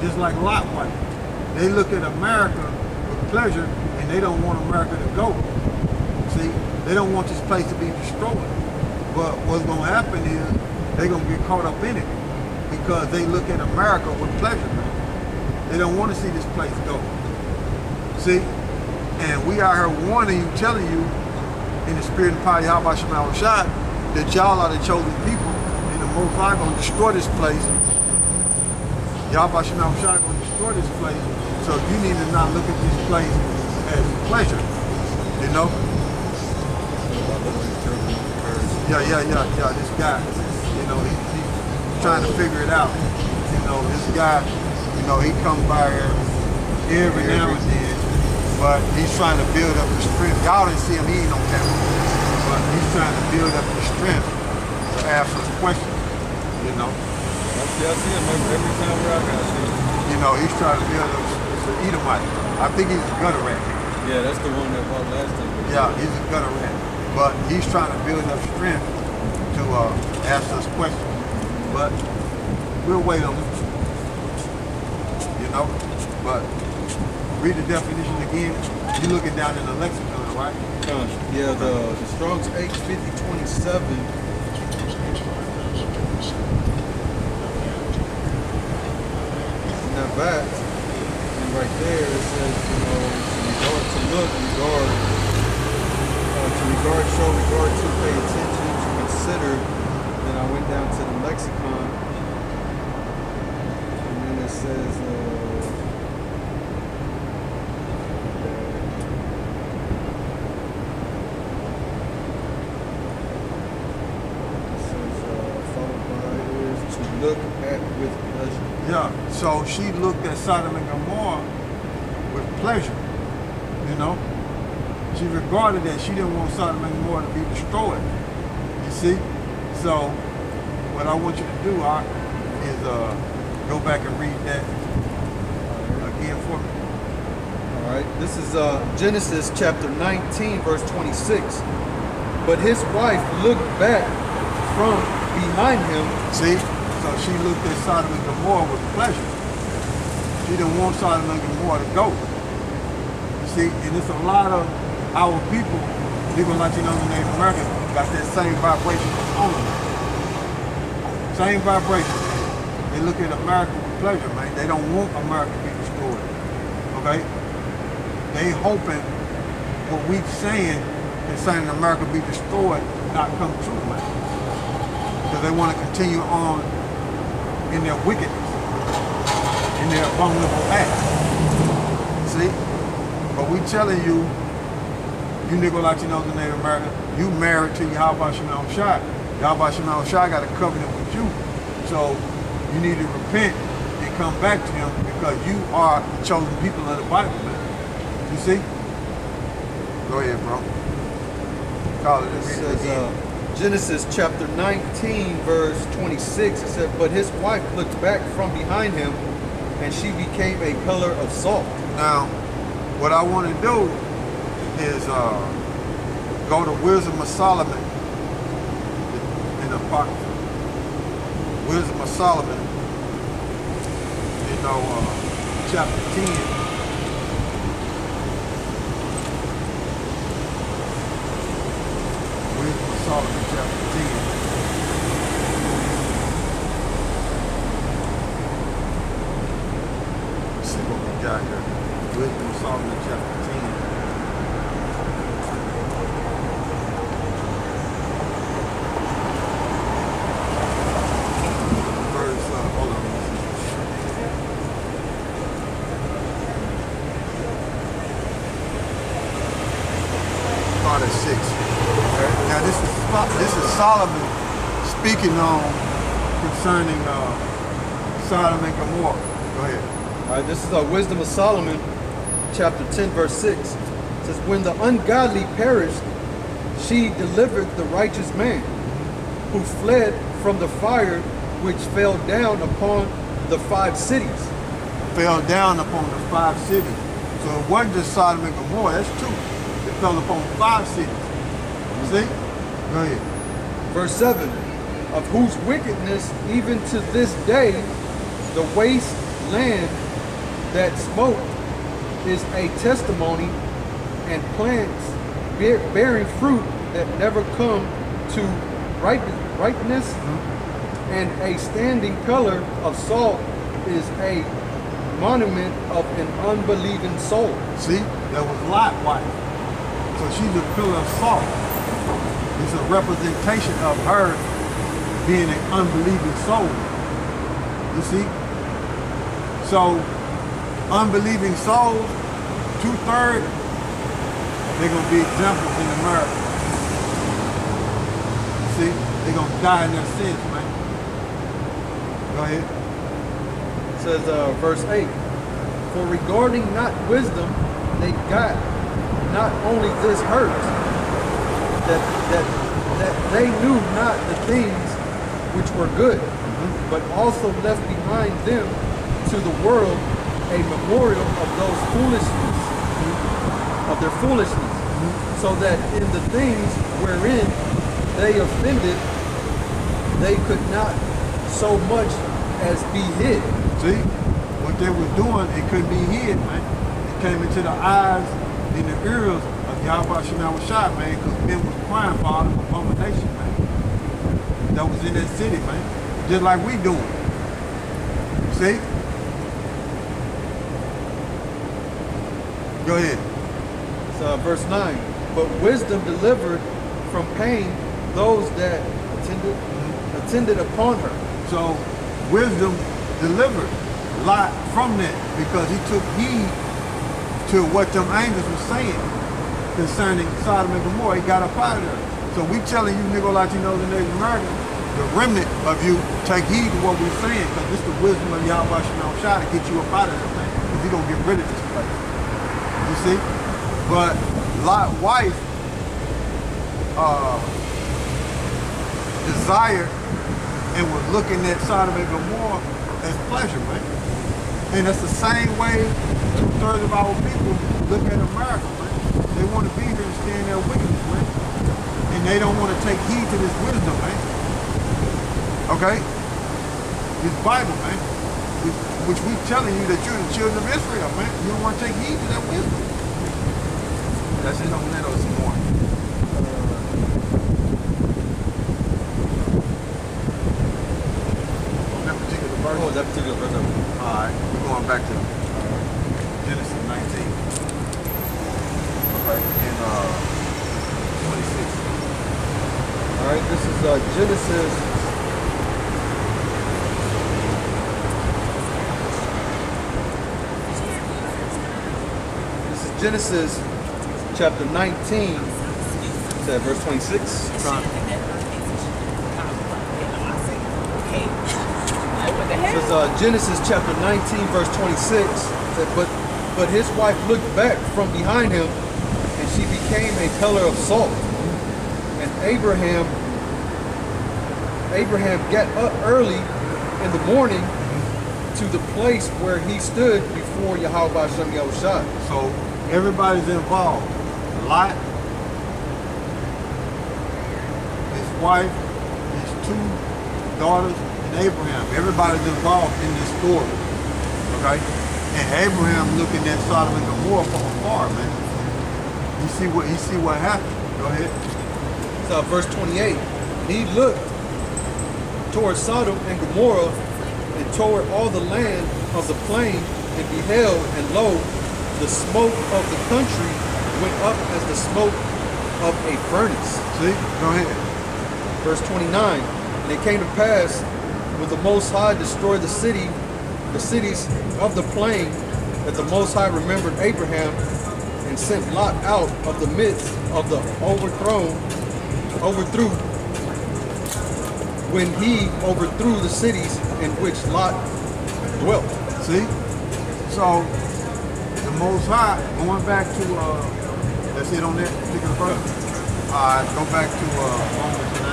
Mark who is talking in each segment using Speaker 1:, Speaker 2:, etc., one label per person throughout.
Speaker 1: just like Lot wife. They look at America with pleasure, and they don't want America to go. See, they don't want this place to be destroyed. But what's going to happen is they're going to get caught up in it because they look at America with pleasure, man. They don't want to see this place go. See? And we out here warning you, telling you, in the spirit and power of YAHAWASHI, that y'all are the chosen people, and the Most High going to destroy this place. YAHAWASHI going to destroy this place, so you need to not look at this place as pleasure, you know? Yeah, this guy, you know, he's trying to figure it out. You know, this guy, you know, he comes by here every now and then, but he's trying to build up the strength. Y'all didn't see him, he ain't on camera, but he's trying to build up the strength to ask us questions, you know.
Speaker 2: I see him every time where I got see him.
Speaker 1: You know, he's trying to build up the Edomite. I think he's a gutter rat.
Speaker 2: Yeah, that's the one that walked last time.
Speaker 1: Yeah, he's a gutter rat. But he's trying to build up strength to ask us questions. But we'll wait on him. You know? But read the definition again. You're looking down in the lexicon, right?
Speaker 2: Yeah, the Strong's 85027. Now back, and right there it says, you know, to look, show regard to, pay attention, to consider. Then I went down to the lexicon, and then it says, followed by is to look at with pleasure.
Speaker 1: Yeah, so she looked at Sodom and Gomorrah with pleasure, you know? She regarded that. She didn't want Sodom and Gomorrah to be destroyed, you see? So what I want you to do, is go back and read that again for me.
Speaker 2: All right, this is Genesis chapter 19, verse 26. But his wife looked back from behind him.
Speaker 1: See? So she looked at Sodom and Gomorrah with pleasure. She didn't want Sodom and Gomorrah to go. You see, and it's a lot of our people, even Latino and Native Americans, got that same vibration on them. Same vibration. They look at America with pleasure, man. They don't want America to be destroyed. Okay? They hoping what we saying concerning America be destroyed not come true, man. Because they want to continue on in their wickedness, in their abominable acts. See? But we telling you, you Negro Latinos and Native Americans, you married to YAHAWASHI. YAHAWASHI got a covenant with you. So you need to repent and come back to him because you are the chosen people of the Bible, man. You see? Go ahead, bro. Call it.
Speaker 2: It says, Genesis chapter 19, verse 26, it said, but his wife looked back from behind him, and she became a pillar of salt.
Speaker 1: Now, what I want to do is go to Wisdom of Solomon in the Apocrypha. Wisdom of Solomon, you know, chapter 10. Wisdom of Solomon, chapter 10. Let's see what we got here. Wisdom of Solomon, chapter 10. Start at 6. Okay. Now this is Solomon speaking on concerning Sodom and Gomorrah. Go ahead.
Speaker 2: All right, this is Wisdom of Solomon, chapter 10, verse 6. It says, when the ungodly perished, she delivered the righteous man, who fled from the fire which fell down upon the 5 cities.
Speaker 1: Fell down upon the 5 cities. So it wasn't just Sodom and Gomorrah, that's 2. It fell upon 5 cities. You see? Go ahead.
Speaker 2: Verse 7, of whose wickedness even to this day the waste land that smoke is a testimony, and plants bearing fruit that never come to ripeness, and a standing pillar of salt is a monument of an unbelieving soul.
Speaker 1: See, that was Lot's wife. So she's a pillar of salt. It's a representation of her being an unbelieving soul. You see? So, unbelieving souls, 2/3, they're going to be examples in America. You see? They're going to die in their sins, man. Go ahead.
Speaker 2: It says, verse 8, for regarding not wisdom, they got not only this hurt, that they knew not the things which were good, but also left behind them to the world a memorial of those foolishness, of their foolishness, so that in the things wherein they offended, they could not so much as be hid.
Speaker 1: See, what they were doing, it couldn't be hid, man. It came into the eyes and the ears of YAHAWASHI, man, because men was crying for all the abomination, man. That was in that city, man. Just like we doing. See? Go ahead.
Speaker 2: So verse 9, but wisdom delivered from pain those that attended upon her.
Speaker 1: So wisdom delivered Lot from that because he took heed to what them angels were saying concerning Sodom and Gomorrah. He got up out of there. So we telling you, nigga Latinos and Native Americans, the remnant of you, take heed to what we're saying, because this is the wisdom of YAHAWASHI to get you up out of there, man. Because he's gonna get rid of this place. You see? But Lot's wife desired and was looking at Sodom and Gomorrah as pleasure, man. And that's the same way 2/3 of our people look at America, man. They want to be here and stay in their wickedness, man. And they don't want to take heed to this wisdom, man. Okay? This Bible, man. Which we telling you that you're the children of Israel, man. You don't want to take heed to that wisdom. That's it on that or some more. That particular verse.
Speaker 2: Oh, that particular verse.
Speaker 1: Alright, we're going back to Genesis 19. Okay, and 26.
Speaker 2: Alright, this is Genesis. This is Genesis chapter 19, is that verse 26? This is Genesis chapter 19, verse 26. Said, but his wife looked back from behind him, and she became a pillar of salt. And Abraham got up early in the morning to the place where he stood before YAHAWASHI.
Speaker 1: So everybody's involved. Lot, his wife, his 2 daughters, and Abraham. Everybody's involved in this story. Okay? And Abraham looking at Sodom and Gomorrah from afar, man. You see what happened. Go ahead.
Speaker 2: So verse 28. He looked toward Sodom and Gomorrah and toward all the land of the plain, and beheld, and lo, the smoke of the country went up as the smoke of a furnace.
Speaker 1: See? Go ahead.
Speaker 2: Verse 29. And it came to pass, when the Most High destroyed the cities of the plain, that the Most High remembered Abraham and sent Lot out of the midst of the overthrew, when he overthrew the cities in which Lot dwelt.
Speaker 1: See? So the Most High, going back to that's it on that particular verse. Alright, go back to Romans 9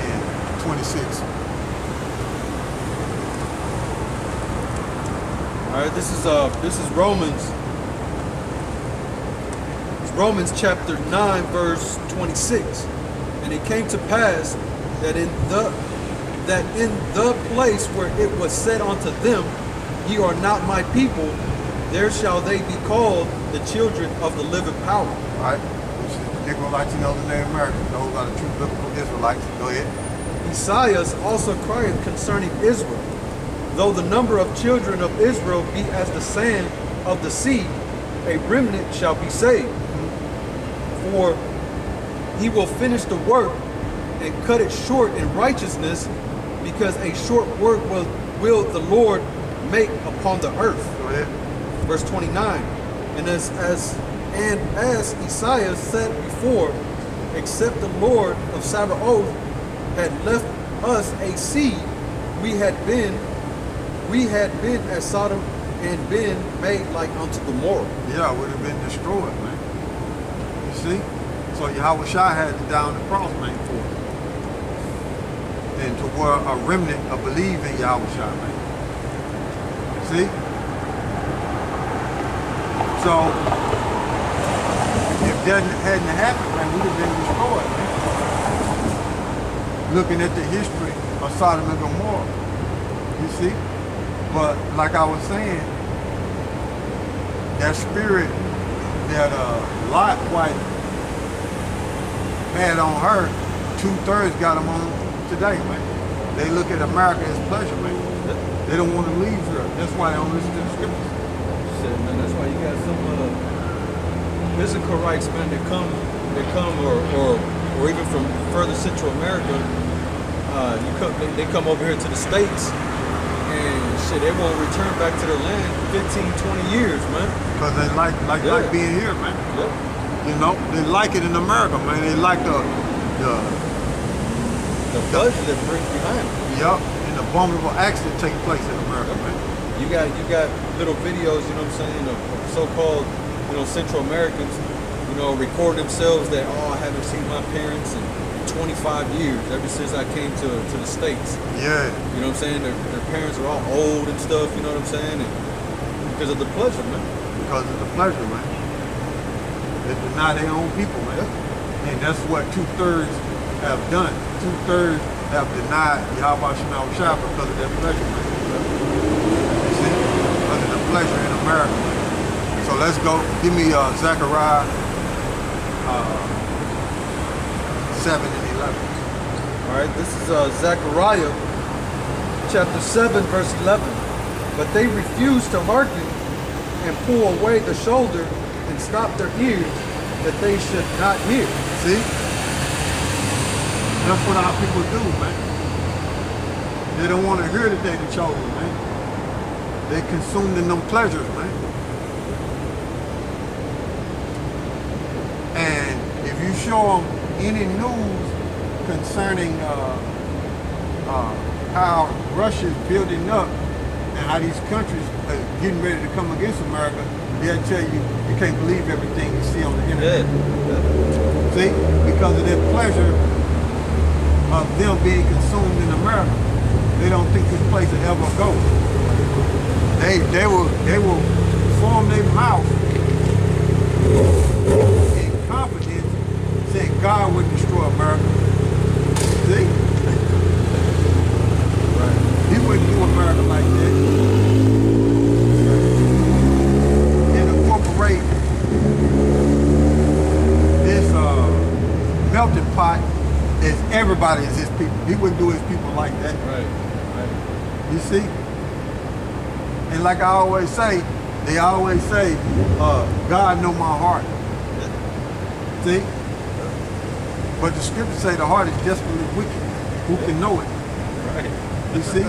Speaker 1: and 26.
Speaker 2: All right, this is Romans. It's Romans chapter 9, verse 26. And it came to pass that that in the place where it was said unto them, ye are not my people, there shall they be called the children of the living power.
Speaker 1: Right? Which is the Negro Latino, the Native Americans. Those are the true biblical Israelites. Go ahead.
Speaker 2: Esaias also crieth concerning Israel, though the number of children of Israel be as the sand of the sea, a remnant shall be saved. For he will finish the work and cut it short in righteousness, because a short work will the Lord make upon the earth.
Speaker 1: Go ahead.
Speaker 2: Verse 29. And as Esaias said before, except the Lord of Sabaoth had left us a seed, we had been as Sodom and been made like unto Gomorrah.
Speaker 1: Yeah, would have been destroyed, man. You see? So YAHAWASHI had to down the cross, man, for it. And to where a remnant of believe in YAHAWASHI, man. See? So, if that hadn't happened, man, we'd have been destroyed, man. Looking at the history of Sodom and Gomorrah, you see? But like I was saying, that spirit that Lot wife had on her, 2/3 got them on today, man. They look at America as pleasure, man. They don't want to leave here. That's why they don't listen to the scriptures.
Speaker 2: Shit, man, that's why you got some physical rights, man, that come or even from further Central America. They come over here to the States, and shit, they won't return back to their land 15, 20 years, man.
Speaker 1: Because they like being here, man.
Speaker 2: Yeah.
Speaker 1: You know, they like it in America, man. They like the
Speaker 2: pleasure that brings behind it.
Speaker 1: Yup, and the abominable acts that take place in America, man.
Speaker 2: You got little videos, you know what I'm saying, of so-called, Central Americans, record themselves that, I haven't seen my parents in 25 years, ever since I came to the States.
Speaker 1: Yeah.
Speaker 2: You know what I'm saying? Their parents are all old and stuff, you know what I'm saying? And because of the pleasure, man.
Speaker 1: Because of the pleasure, man. They deny their own people, man. And that's what 2/3 have done. 2/3 have denied YAHAWASHI because of their pleasure, man. You see? Because of the pleasure in America, man. So let's go. Give me Zechariah 7 and 11.
Speaker 2: All right, this is Zechariah chapter 7, verse 11. But they refused to hearken and pull away the shoulder and stop their ears that they should not hear.
Speaker 1: See? That's what our people do, man. They don't want to hear that they're the chosen, man. They consumed in them pleasures, man. And if you show them any news concerning how Russia's building up and how these countries are getting ready to come against America, they'll tell you you can't believe everything you see on the internet. Yeah. See? Because of their pleasure of them being consumed in America. They don't think this place will ever go. They will form their mouth in confidence saying God would destroy America. See? Right. He wouldn't do America like that. And incorporate this melting pot as everybody is his people. He wouldn't do his people like that.
Speaker 2: Right.
Speaker 1: You see? And like I always say, they always say, God know my heart. See? But the scriptures say the heart is desperately wicked. Who can know it?
Speaker 2: Right.
Speaker 1: You see?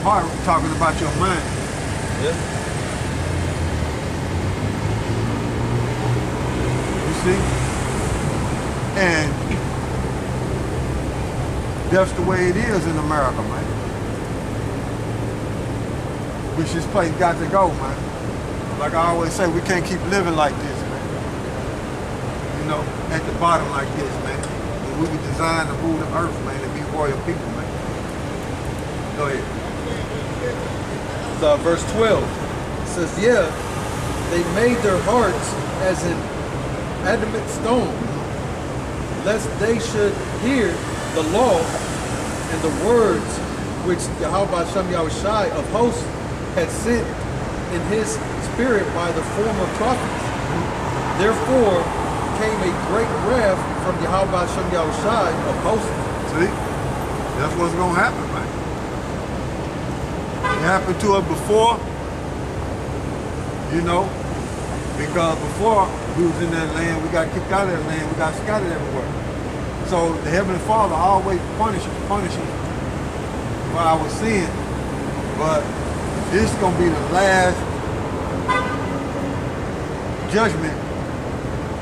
Speaker 1: Heart talking about your mind.
Speaker 2: Yeah.
Speaker 1: You see? And that's the way it is in America, man. Which this place got to go, man. Like I always say, we can't keep living like this, man. You know, at the bottom like this, man. And we were designed to rule the earth, man, and be royal people, man. Go ahead.
Speaker 2: So, verse 12 it says, yeah, they made their hearts as an adamant stone, lest they should hear the law and the words which Yahawah Shem Yahushai of hosts had sent in his spirit by the former prophets. Therefore came a great wrath from Yahawah Shem Yahushai of hosts.
Speaker 1: See? That's what's going to happen, man. It happened to us before, you know, because before we was in that land, we got kicked out of that land, we got scattered everywhere. So the Heavenly Father always punishes for our sin, but this is going to be the last judgment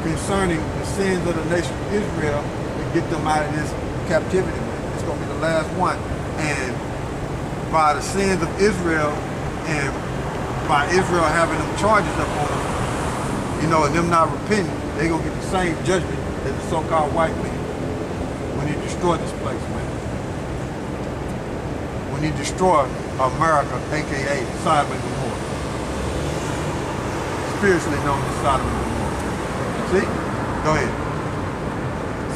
Speaker 1: concerning the sins of the nation of Israel to get them out of this captivity. It's going to be the last one. And by the sins of Israel and by Israel having them charges up on them, you know, and them not repenting, they're going to get the same judgment as the so-called white man when he destroyed this place, man. When he destroyed America, a.k.a. Sodom and Gomorrah. Spiritually known as Sodom and Gomorrah. See? Go ahead.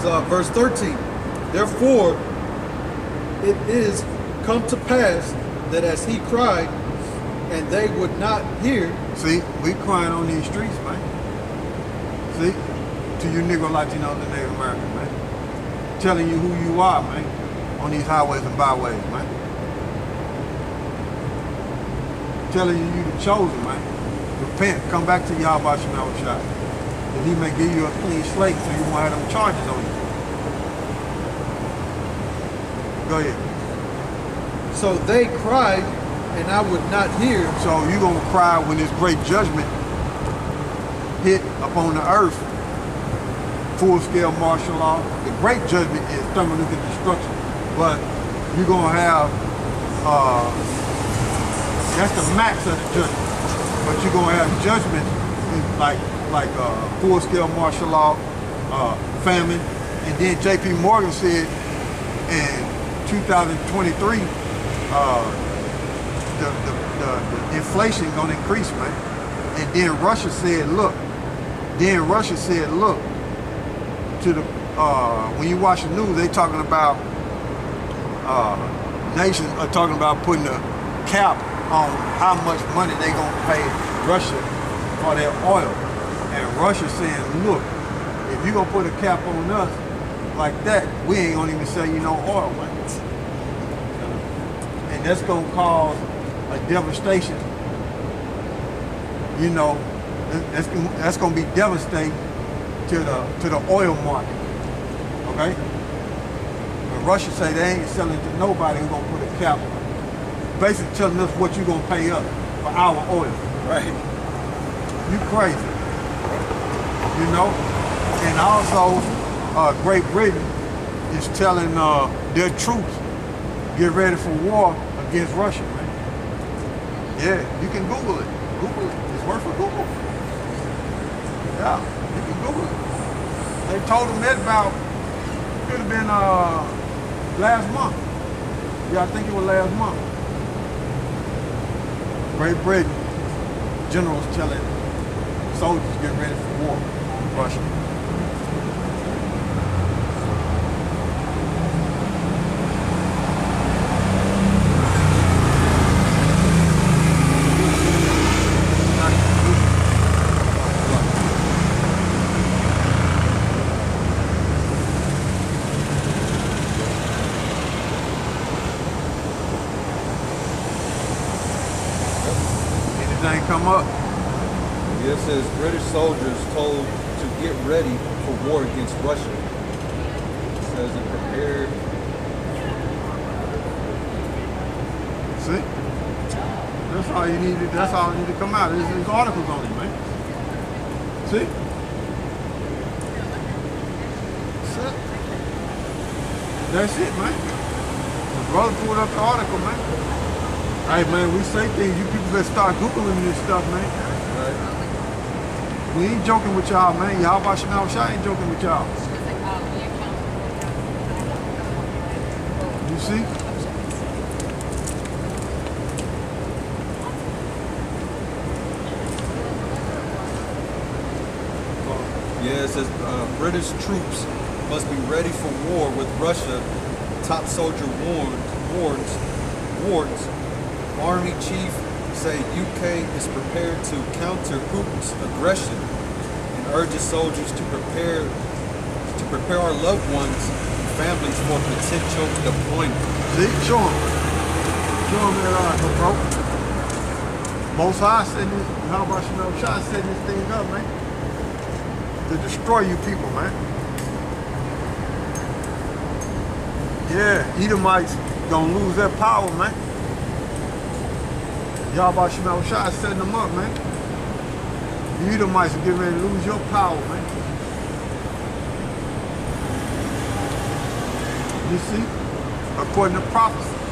Speaker 2: So verse 13. Therefore it is come to pass that as he cried, and they would not hear.
Speaker 1: See, we crying on these streets, man. See? To you Negro, Latinos, and Native Americans, man. Telling you who you are, man, on these highways and byways, man. Telling you the chosen, man. Repent, come back to Yahawah Shem Yahushai, that he may give you a clean slate so you won't have them charges on you. Go ahead.
Speaker 2: So they cried, and I would not hear.
Speaker 1: So you're going to cry when this great judgment hit upon the earth. Full-scale martial law. The great judgment is thermonuclear destruction. But you're going to have, that's the max of the judgment. But you're going to have judgment like full-scale martial law, famine. And then J.P. Morgan said in 2023, the inflation gonna increase, man. And then Russia said, look, to the when you watch the news, they talking about nations are talking about putting a cap on how much money they gonna pay Russia for their oil. And Russia saying, look, if you gonna put a cap on us like that, we ain't gonna even sell you no oil, man. And that's gonna cause a devastation. You know, that's gonna be devastating to the oil market. Okay? But Russia say they ain't selling to nobody who's gonna put a cap, basically telling us what you're gonna pay us for our oil.
Speaker 2: Right.
Speaker 1: You crazy. You know? And also Great Britain is telling their troops get ready for war against Russia, man. Yeah, you can Google it. Google it. It's worth a Google. Yeah, you can Google it. They told them that about, could have been last month. Yeah, I think it was last month. Great Britain generals telling soldiers get ready for war with Russia. Come up.
Speaker 2: It says British soldiers told to get ready for war against Russia. It says and prepared.
Speaker 1: See? That's all you need. That's all you need to come out. There's articles on it, man. See? That's it, man. The brother pulled up the article, man. Hey man, we say things, you people better start Googling this stuff, man.
Speaker 2: Right.
Speaker 1: We ain't joking with y'all, man. Yahawah Shem Yahushai ain't joking with y'all. You see?
Speaker 2: Yeah, it says British troops must be ready for war with Russia top soldier warns, Army chief say UK is prepared to counter Putin's aggression and urges soldiers to prepare our loved ones and families for potential deployment.
Speaker 1: See, show them. Show them that bro. Most High said this, YAHAWASHI setting this thing up, man. To destroy you people, man. Yeah, Edomites gonna lose their power, man. YAHAWASHI setting them up, man. The Edomites are getting ready to lose your power, man. You see? According to prophecy.